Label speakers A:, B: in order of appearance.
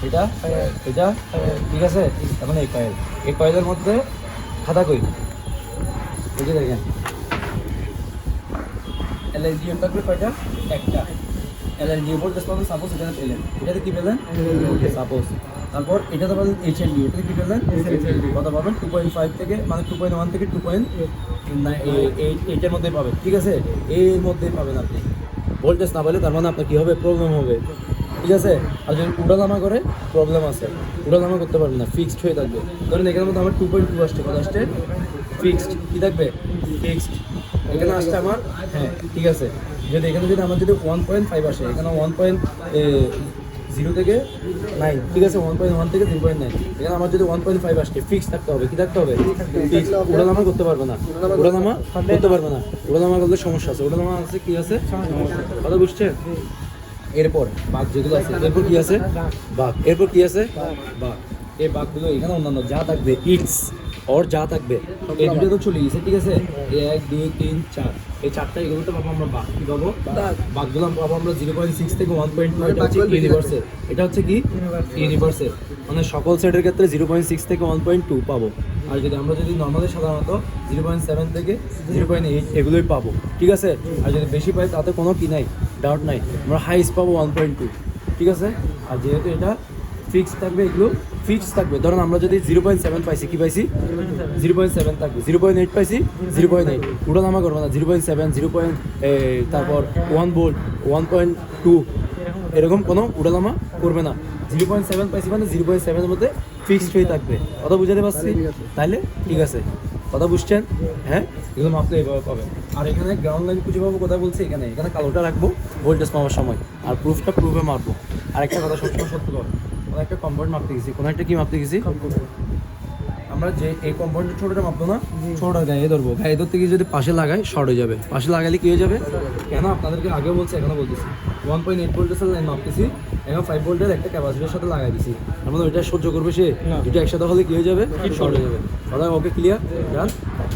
A: এটা এটা ঠিক আছে। এখন এই কয়েলের মধ্যে খাতা কই বুঝে দেখেন এলএলডিএম থাকবে কয়টা একটা এলএলডিএম ভোল্টেজ পাবেন সাপোজ এটা পেলেন এটাতে কি পেলেন সাপোজ তারপর এটাতে পাবেন এইচএলডি এটাতে কি পেলেন কত পাবেন 2.5 থেকে মানে 2.1 থেকে 2.8 এর মধ্যে পাবেন ঠিক আছে এর মধ্যেই পাবেন আপনি ভোল্টেজ না পেলে তার মানে আপনার কী হবে প্রবলেম হবে ঠিক আছে। আর যদি উড়ালামা করে প্রবলেম আছে উড়ালামা করতে পারবেন না ফিক্সড হয়ে থাকবে ধরেন এখানের মধ্যে আমার 2.2 আসছে কত আসছে ফিক্সড কী থাকবে ফিক্সড এখানে আসছে আমার হ্যাঁ ঠিক আছে। এখানে যদি আমার যদি 1.5 আসে এখানে 1.0 থেকে 9 ঠিক আছে 1.1 থেকে 0.9 এখানে আমার যদি 1.5 আসছে ফিক্স থাকতে হবে কি থাকতে হবে ফিক্স উড়ালামা করতে পারবে না উড়ালামা করতে পারবে না উড়ালামা করলে সমস্যা আছে উড়ালামা আছে কি আছে কথা বুঝছেন। এরপর বাঘ যেগুলো আছে এরপর কি আছে বাঘ এরপর কি আছে বাঘ এই বাঘগুলো এখানে অন্যান্য যা থাকবে ইটস ওর যা থাকবে এই দুটো তো চলে গেছে ঠিক আছে 1 2 3 4 এই চারটা এগুলোতে পাবো আমরা বাঘ কি পাবো বাঘগুলো পাবো আমরা 0.6 থেকে 1.2 এটা হচ্ছে ইউনিভার্সাল এটা হচ্ছে কি ইউনিভার্সাল মানে সকল সেটের ক্ষেত্রে 0.6 থেকে 1.2 পাবো আর যদি আমরা যদি নর্মালি সাধারণত 0.7 থেকে 0.8 এগুলোই পাবো ঠিক আছে। আর যদি বেশি পাই তাতে কোনো কি নাই ডাউট নাই আমরা হাইস্ট পাবো 1.2 ঠিক আছে। আর যেহেতু এটা ফিক্স থাকবে এগুলো ফিক্স থাকবে ধরুন আমরা যদি 0.7 পাইছি কি পাইছি 0.7 থাকবে 0.8 পাইছি 0.8 উঠানামা করবো না 0.7 তারপর 1 ভোল্ট 1.2 এরকম কোনো উঠানামা করবে না 0.7 পাইছি মানে 0.7 এর মধ্যে ফিক্সড হয়ে থাকবে কথা বুঝাতে পারছি তাহলে ঠিক আছে কথা বুঝছেন হ্যাঁ এগুলো মাপলে এইভাবে পাবেন। আর এখানে গ্রাউন্ড লাইন খুঁজে পাবো কথা বলছি এখানে কালোটা রাখবো ভোল্টেজ পাওয়ার সময় আর প্রুফে মারবো। আর একটা কথা সবসময় সত্য করো কোনো একটা কম্পাউন্ড মাপতে গেছি কোনো একটা কি মাপতে গেছি আমরা যে এই কম্পাউন্ডের ছোটোটা মাপবো না ছোটোটা গায়ে ধরবো গায়ে ধরতে গিয়ে যদি পাশে লাগাই শর্ট হয়ে যাবে পাশে লাগালে কী হয়ে যাবে কেন আপনাদেরকে আগেও বলছি এখনও বলতেছি 1.8 ভোল্টের লাইন মাপতেছি এখন 5 ভোল্টের একটা ক্যাপাসিটির সাথে লাগাই দিছি তার মানে ওইটা সহ্য করবে সে দুটো একসাথে হলে কী হয়ে যাবে শর্ট হয়ে যাবে কথা ওকে ক্লিয়ার